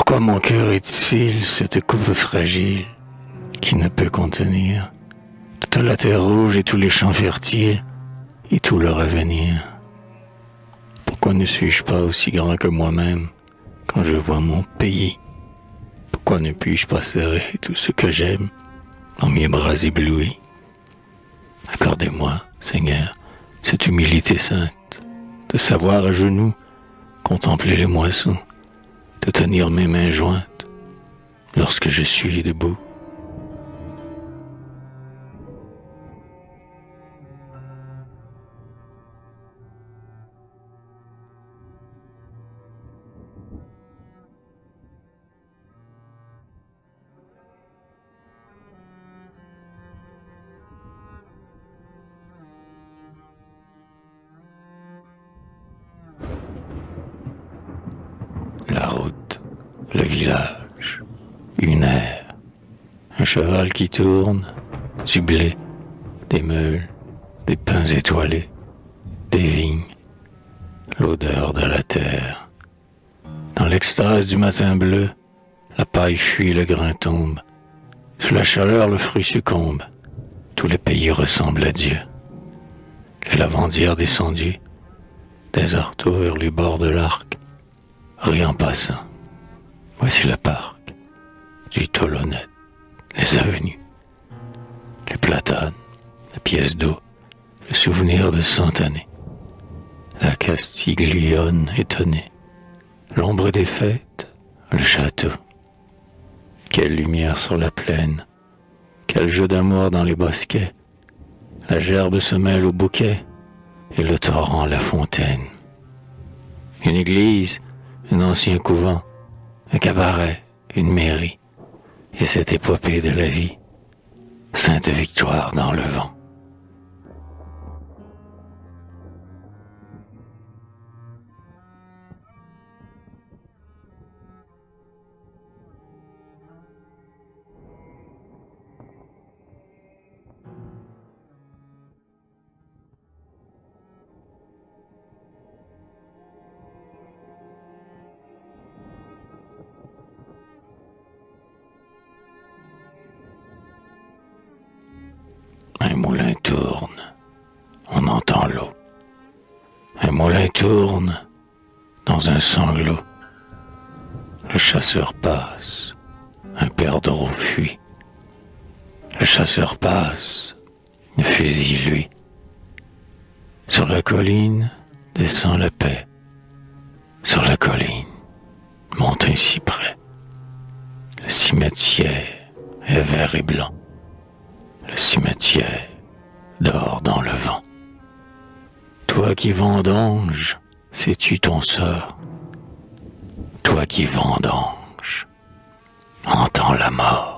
Pourquoi mon cœur est-il cette coupe fragile qui ne peut contenir toute la terre rouge et tous les champs fertiles et tout leur avenir? Pourquoi ne suis-je pas aussi grand que moi-même quand je vois mon pays? Pourquoi ne puis-je pas serrer tout ce que j'aime dans mes bras éblouis? Accordez-moi, Seigneur, cette humilité sainte, de savoir à genoux contempler les moissons, de tenir mes mains jointes lorsque je suis debout. La route, le village, une aire, un cheval qui tourne, du blé, des meules, des pins étoilés, des vignes, l'odeur de la terre. Dans l'extase du matin bleu, la paille fuit, le grain tombe. Sous la chaleur, le fruit succombe. Tout le pays ressemble à Dieu. Les lavandières descendues, des arceaux vers les bords de l'arc, rient en passant. Voici le parc, du tolonnette, les avenues, les platanes, la pièce d'eau, le souvenir de 100 années. La Castiglione étonnée, l'ombre des fêtes, le château. Quelle lumière sur la plaine, quel jeu d'amour dans les bosquets. La gerbe se mêle au bouquet et le torrent à la fontaine. Une église, un ancien couvent, un cabaret, une mairie, et cette épopée de la vie, Sainte Victoire dans le vent. Un moulin tourne, on entend l'eau. Un moulin tourne dans un sanglot. Le chasseur passe, un perdreau fuit. Le chasseur passe, le fusil lui. Sur la colline descend la paix. Sur la colline monte un cyprès. Le cimetière est vert et blanc. Le cimetière dort dans le vent. Toi qui vendanges, sais-tu ton sort? Toi qui vendanges, entends la mort.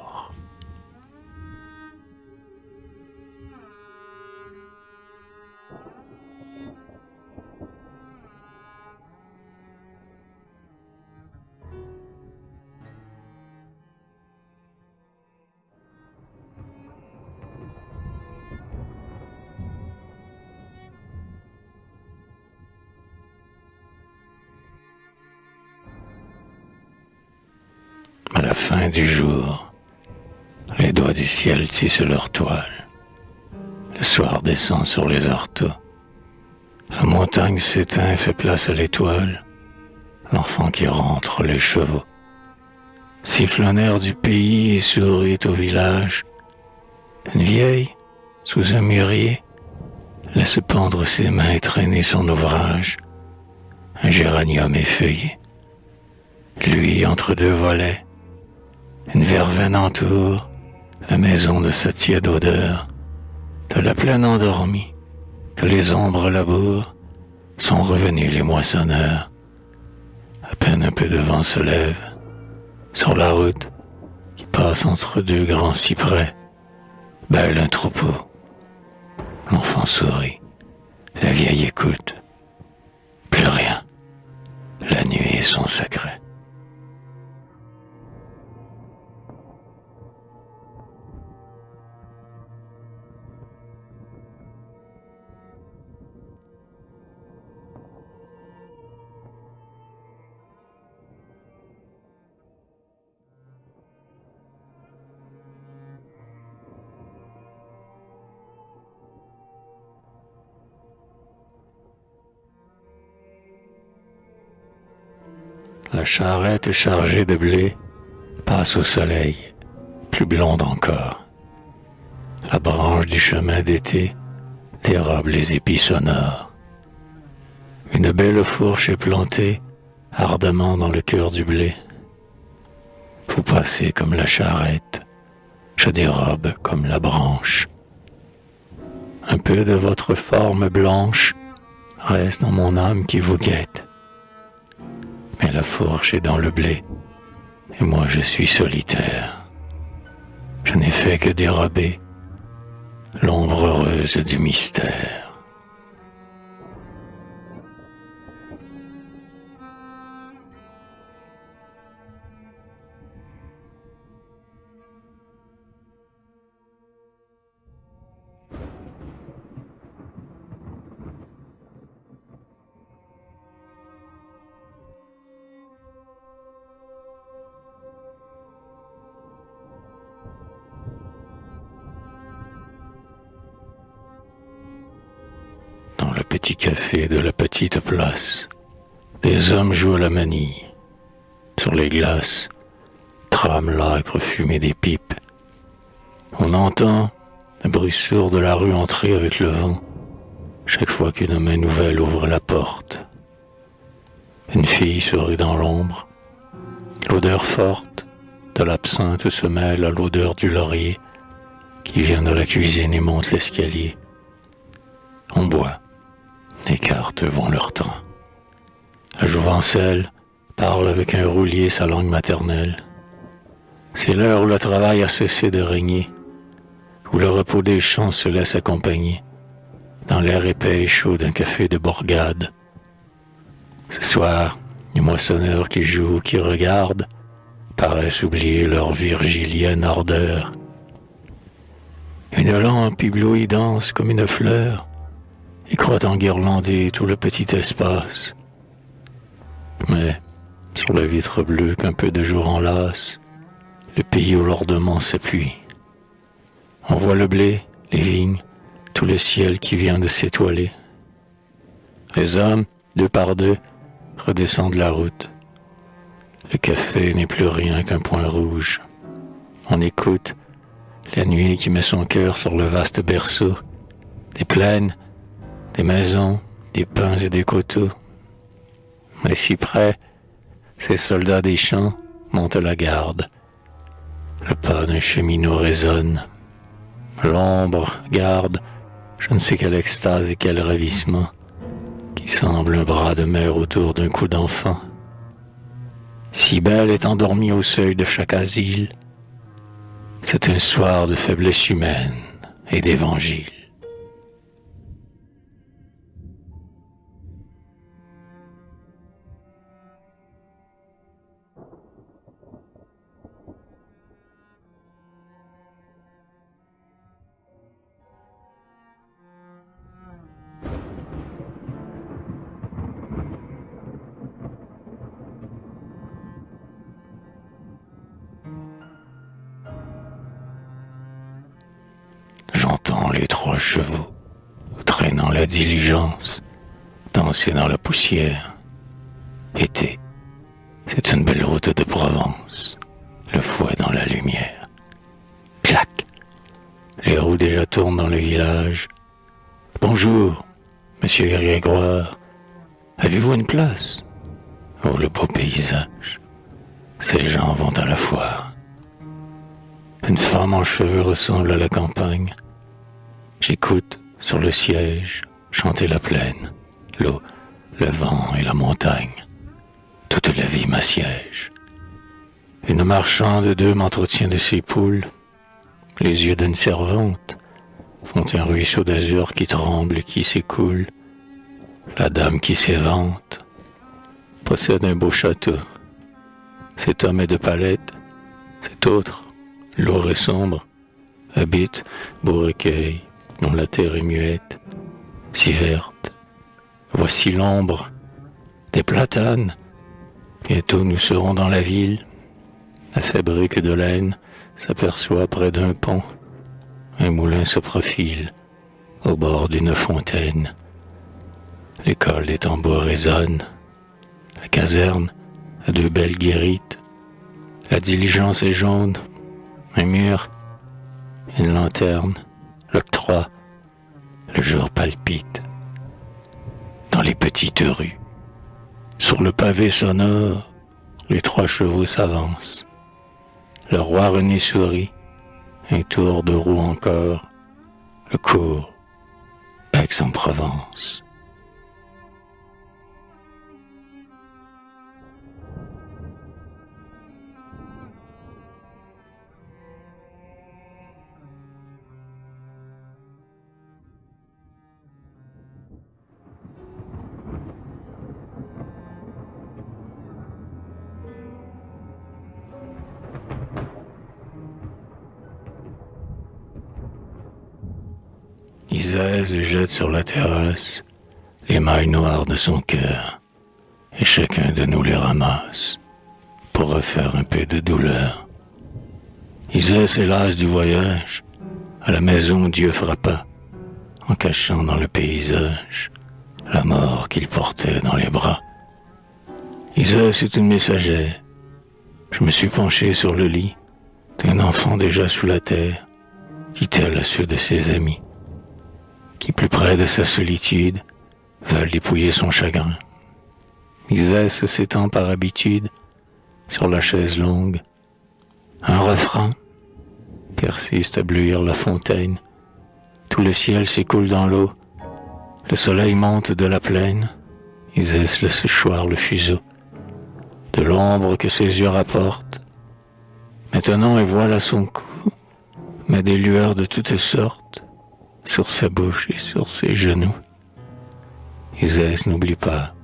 À la fin du jour, les doigts du ciel tissent leur toile. Le soir descend sur les arceaux. La montagne s'éteint et fait place à l'étoile. L'enfant qui rentre les chevaux. Siffle un air du pays et sourit au village. Une vieille, sous un mûrier, laisse pendre ses mains et traîner son ouvrage. Un géranium effeuillé. Lui, entre deux volets, une verveine entoure la maison de sa tiède odeur. De la plaine endormie, que les ombres labourent, sont revenus les moissonneurs. À peine un peu de vent se lève, sur la route qui passe entre deux grands cyprès, bêle un troupeau. L'enfant sourit, la vieille écoute. Plus rien, la nuit est son secret. La charrette chargée de blé passe au soleil, plus blonde encore. La branche du chemin d'été dérobe les épis sonores. Une belle fourche est plantée ardemment dans le cœur du blé. Vous passez comme la charrette, je dérobe comme la branche. Un peu de votre forme blanche reste dans mon âme qui vous guette. Mais la fourche est dans le blé, et moi je suis solitaire. Je n'ai fait que dérober l'ombre heureuse du mystère. Dans le petit café de la petite place, des hommes jouent à la manille. Sur les glaces, trame l'âcre fumée des pipes. On entend le bruit sourd de la rue entrer avec le vent, chaque fois qu'une main nouvelle ouvre la porte. Une fille sourit dans l'ombre. L'odeur forte de l'absinthe se mêle à l'odeur du laurier qui vient de la cuisine et monte l'escalier. On boit. Les cartes vont leur temps. La jouvencelle parle avec un roulier sa langue maternelle. C'est l'heure où le travail a cessé de régner, où le repos des champs se laisse accompagner, dans l'air épais et chaud d'un café de bourgade. Ce soir, les moissonneurs qui jouent, qui regardent, paraissent oublier leur virgilienne ardeur. Une lampe éblouie danse comme une fleur, et croit enguirlander tout le petit espace. Mais, sur la vitre bleue qu'un peu de jour enlace, le pays où l'ordement s'appuie. On voit le blé, les vignes, tout le ciel qui vient de s'étoiler. Les hommes, deux par deux, redescendent la route. Le café n'est plus rien qu'un point rouge. On écoute la nuit qui met son cœur sur le vaste berceau, des plaines, des maisons, des pins et des coteaux. Les cyprès, ces soldats des champs, montent la garde. Le pas d'un cheminot résonne. L'ombre garde je ne sais quelle extase et quel ravissement qui semble un bras de mère autour d'un cou d'enfant. Si belle est endormie au seuil de chaque asile, c'est un soir de faiblesse humaine et d'évangile. J'entends les trois chevaux, traînant la diligence, danser dans la poussière. Été, c'est une belle route de Provence, le fouet dans la lumière. Clac! Les roues déjà tournent dans le village. Bonjour, monsieur Grégoire. Avez-vous une place? Oh, le beau paysage. Ces gens vont à la foire. Une femme en cheveux ressemble à la campagne. J'écoute, sur le siège, chanter la plaine, l'eau, le vent et la montagne. Toute la vie m'assiège. Une marchande d'œufs m'entretient de ses poules. Les yeux d'une servante font un ruisseau d'azur qui tremble et qui s'écoule. La dame qui s'évente possède un beau château. Cet homme est de palette, cet autre, lourd et sombre, habite beau recueil dont la terre est muette, si verte. Voici l'ombre des platanes. Bientôt nous serons dans la ville. La fabrique de laine s'aperçoit près d'un pont. Un moulin se profile au bord d'une fontaine. L'école des tambours résonne. La caserne à deux belles guérites. La diligence est jaune, un mur, une lanterne, l'octroi, le jour palpite. Dans les petites rues, sur le pavé sonore, les trois chevaux s'avancent. Le roi René sourit, un tour de roue encore, le cours, Aix-en-Provence. Isaïe jette sur la terrasse les mailles noires de son cœur, et chacun de nous les ramasse pour refaire un peu de douleur. Isaïe s'hélas du voyage, à la maison Dieu frappa, en cachant dans le paysage la mort qu'il portait dans les bras. Isaïe est une messagère, je me suis penché sur le lit d'un enfant déjà sous la terre, dit-elle à ceux de ses amis, qui plus près de sa solitude veulent dépouiller son chagrin. Isaïe s'étend par habitude sur la chaise longue. Un refrain persiste à bleuir la fontaine. Tout le ciel s'écoule dans l'eau. Le soleil monte de la plaine. Isaïe laisse choir le fuseau de l'ombre que ses yeux rapportent. Maintenant, et voilà son cou, met des lueurs de toutes sortes sur sa bouche et sur ses genoux. Isaïe n'oublie pas,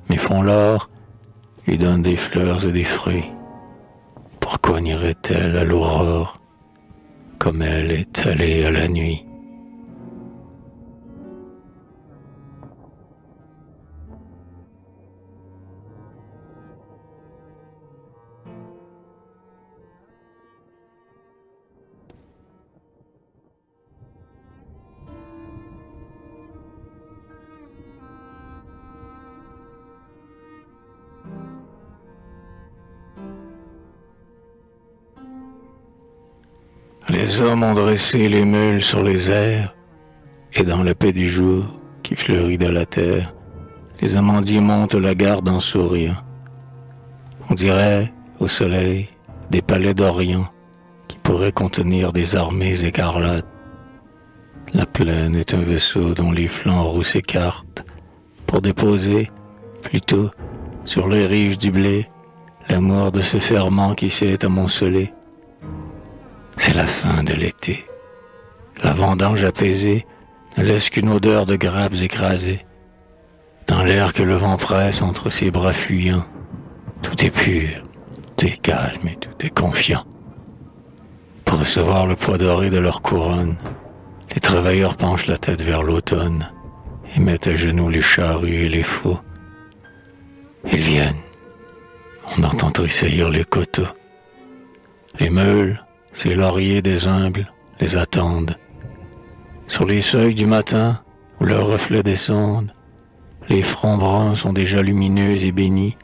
mais font l'or, lui donne des fleurs et des fruits. Pourquoi n'irait-elle à l'aurore, comme elle est allée à la nuit? Les hommes ont dressé les meules sur les airs, et dans la paix du jour qui fleurit de la terre, les amandiers montent la garde en souriant. On dirait, au soleil, des palais d'Orient qui pourraient contenir des armées écarlates. La plaine est un vaisseau dont les flancs roux s'écartent pour déposer, plutôt, sur les rives du blé, l'amour de ce ferment qui s'est amoncelé. C'est la fin de l'été. La vendange apaisée ne laisse qu'une odeur de grappes écrasées. Dans l'air que le vent presse entre ses bras fuyants, tout est pur, tout est calme et tout est confiant. Pour recevoir le poids doré de leur couronne, les travailleurs penchent la tête vers l'automne et mettent à genoux les charrues et les faux. Ils viennent. On entend tressaillir les coteaux. Les meules, ces lauriers des humbles, les attendent. Sur les seuils du matin, où leurs reflets descendent, les fronts bruns sont déjà lumineux et bénis.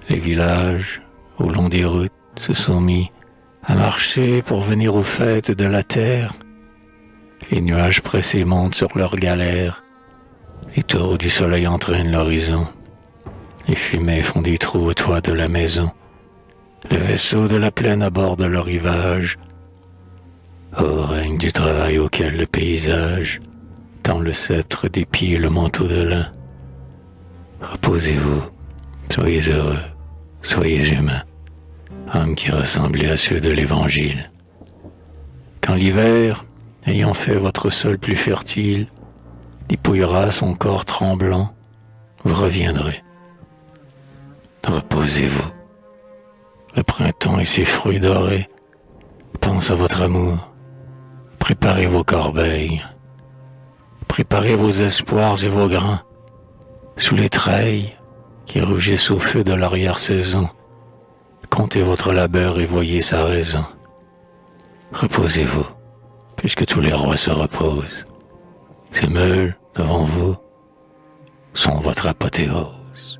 Les villages, au long des routes, se sont mis à marcher pour venir aux fêtes de la terre. Les nuages pressés montent sur leurs galères. Les tours du soleil entraînent l'horizon. Les fumées font des trous au toit de la maison. Le vaisseau de la plaine aborde le rivage. Ô règne du travail auquel le paysage tend le sceptre d'épi et le manteau de lin. Reposez-vous, soyez heureux, soyez humains, âmes qui ressemblez à ceux de l'Évangile. Quand l'hiver, ayant fait votre sol plus fertile, dépouillera son corps tremblant, vous reviendrez. Reposez-vous. Le printemps et ses fruits dorés pensent à votre amour. Préparez vos corbeilles. Préparez vos espoirs et vos grains. Sous les treilles qui rougissent au feu de l'arrière-saison, comptez votre labeur et voyez sa raison. Reposez-vous, puisque tous les rois se reposent. Ces meules, devant vous, sont votre apothéose.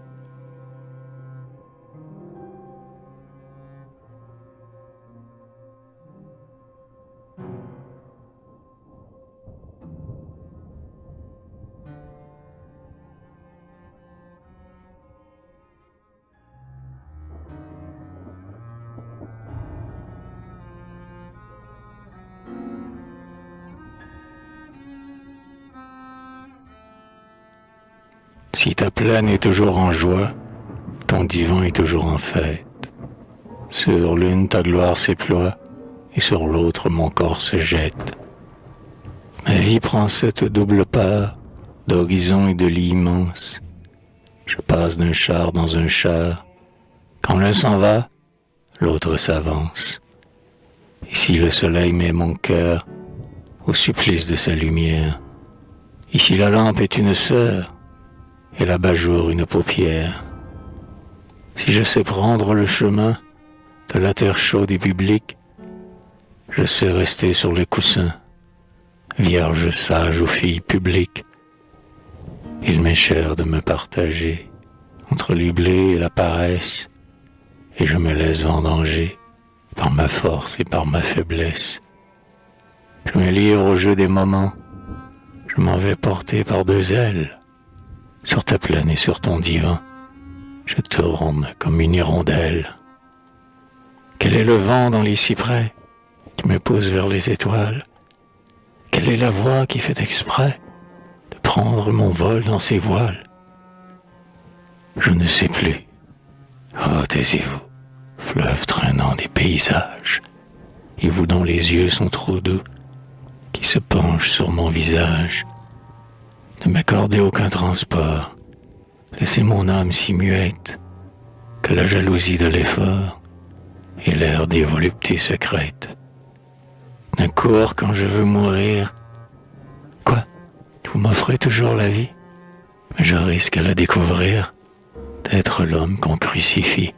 Si ta plaine est toujours en joie, ton divan est toujours en fête. Sur l'une ta gloire s'éploie, et sur l'autre mon corps se jette. Ma vie prend cette double part d'horizon et de lit immense. Je passe d'un char dans un char. Quand l'un s'en va, l'autre s'avance. Et si le soleil met mon cœur au supplice de sa lumière, et si la lampe est une sœur, et l'abat-jour une paupière, si je sais prendre le chemin de la terre chaude et publique, je sais rester sur les coussins, vierge sage aux filles publiques. Il m'est cher de me partager entre les blés et la paresse, et je me laisse vendanger par ma force et par ma faiblesse. Je me livre au jeu des moments, je m'en vais porter par deux ailes. Sur ta plaine et sur ton divan, je tourne comme une hirondelle. Quel est le vent dans les cyprès qui me pousse vers les étoiles? Quelle est la voix qui fait exprès de prendre mon vol dans ses voiles? Je ne sais plus. Oh, taisez-vous, fleuve traînant des paysages, et vous dont les yeux sont trop doux, qui se penchent sur mon visage. Ne m'accordez aucun transport, laissez mon âme si muette que la jalousie de l'effort et l'air des voluptés secrètes. D'un cours quand je veux mourir. Quoi? Vous m'offrez toujours la vie, mais je risque à la découvrir d'être l'homme qu'on crucifie.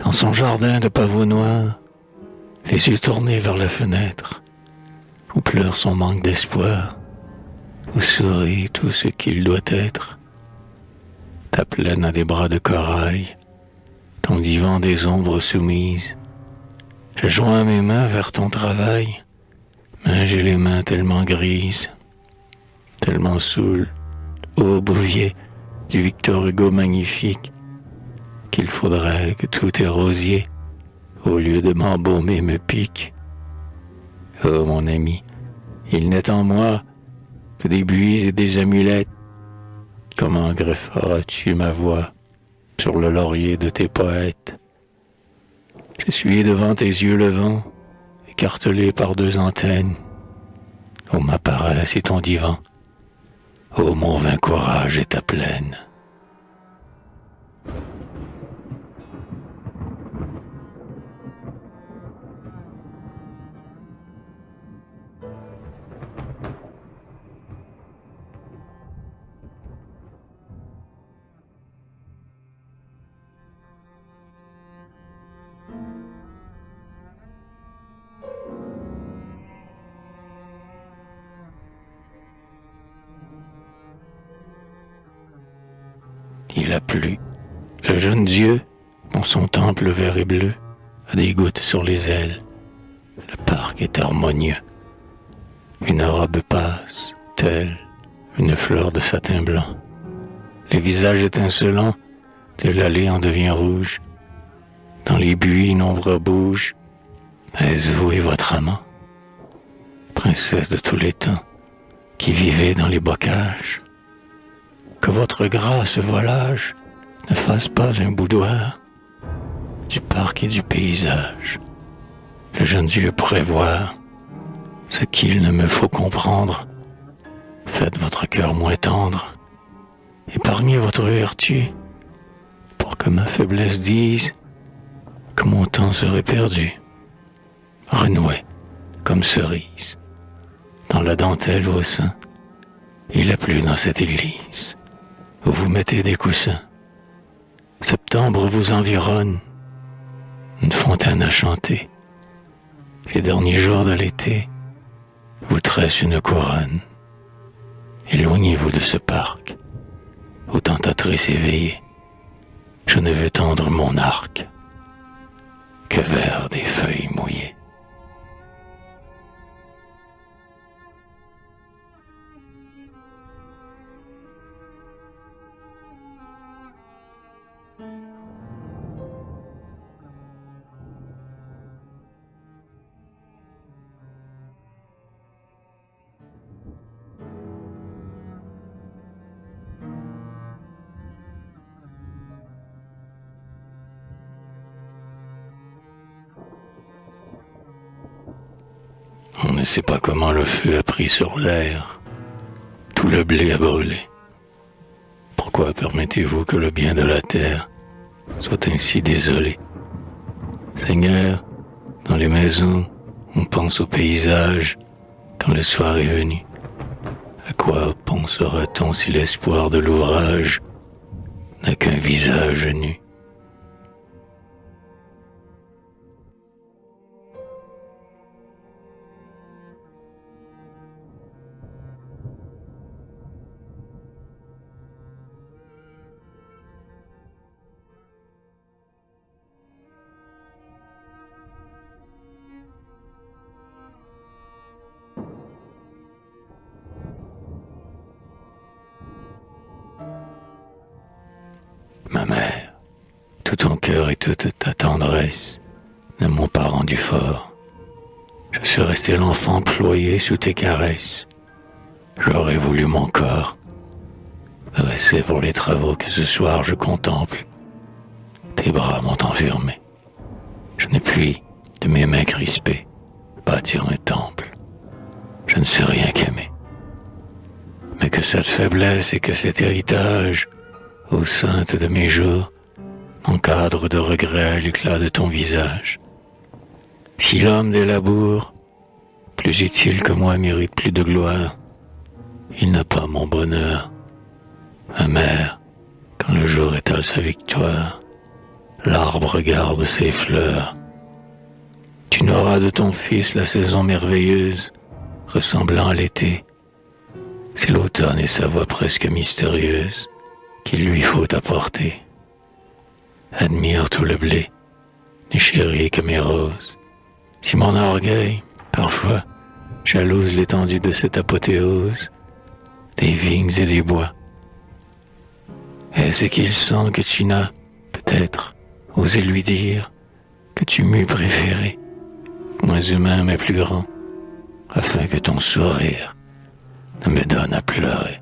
Dans son jardin de pavots noirs, les yeux tournés vers la fenêtre, où pleure son manque d'espoir, où sourit tout ce qu'il doit être. Ta plaine a des bras de corail, ton divan des ombres soumises. Je joins mes mains vers ton travail, mais j'ai les mains tellement grises, tellement saoules, ô bouvier du Victor Hugo magnifique, qu'il faudrait que tous tes rosiers, au lieu de m'embaumer, me piquent. Oh mon ami, il n'est en moi que des buis et des amulettes. Comment grefferas-tu ma voix sur le laurier de tes poètes? Je suis devant tes yeux levants, écartelé par deux antennes. Ô ma paresse et ton divan, ô mon vain courage et ta plaine. Il a plu. Le jeune Dieu, dans son temple vert et bleu, a des gouttes sur les ailes. Le parc est harmonieux. Une robe passe, telle une fleur de satin blanc. Les visages étincelants de l'allée en devient rouge. Dans les buis, une ombre bouge. Est-ce vous et votre amant, princesse de tous les temps, qui vivez dans les bocages? Que votre grâce volage ne fasse pas un boudoir du parc et du paysage. Le jeune Dieu pourrait voir ce qu'il ne me faut comprendre. Faites votre cœur moins tendre, épargnez votre vertu, pour que ma faiblesse dise que mon temps serait perdu. Renouez comme cerise dans la dentelle vos seins, il a plu dans cette église où vous mettez des coussins. Septembre vous environne, une fontaine à chanter. Les derniers jours de l'été vous tressent une couronne. Éloignez-vous de ce parc, ô tentatrice éveillée. Je ne veux tendre mon arc que vers des feuilles mouillées. On ne sait pas comment le feu a pris sur l'air. Tout le blé a brûlé. Pourquoi permettez-vous que le bien de la terre soit ainsi désolé? Seigneur, dans les maisons, on pense au paysage quand le soir est venu. À quoi pensera-t-on si l'espoir de l'ouvrage n'a qu'un visage nu? Ma mère, tout ton cœur et toute ta tendresse ne m'ont pas rendu fort. Je suis resté l'enfant ployé sous tes caresses. J'aurais voulu mon corps, dressé pour les travaux que ce soir je contemple. Tes bras m'ont enfermé. Je ne puis, de mes mains crispées, bâtir un temple. Je ne sais rien qu'aimer. Mais que cette faiblesse et que cet héritage, ô sainte de mes jours, m'encadre de regrets à l'éclat de ton visage. Si l'homme des labours, plus utile que moi, mérite plus de gloire, il n'a pas mon bonheur. Amer, quand le jour étale sa victoire, l'arbre garde ses fleurs. Tu n'auras de ton fils la saison merveilleuse, ressemblant à l'été. C'est l'automne et sa voix presque mystérieuse qu'il lui faut apporter. Admire tout le blé, ne chéris que mes roses. Si mon orgueil, parfois, jalouse l'étendue de cette apothéose, des vignes et des bois, est-ce qu'il sent que tu n'as, peut-être, osé lui dire que tu m'eus préféré, moins humain mais plus grand, afin que ton sourire ne me donne à pleurer?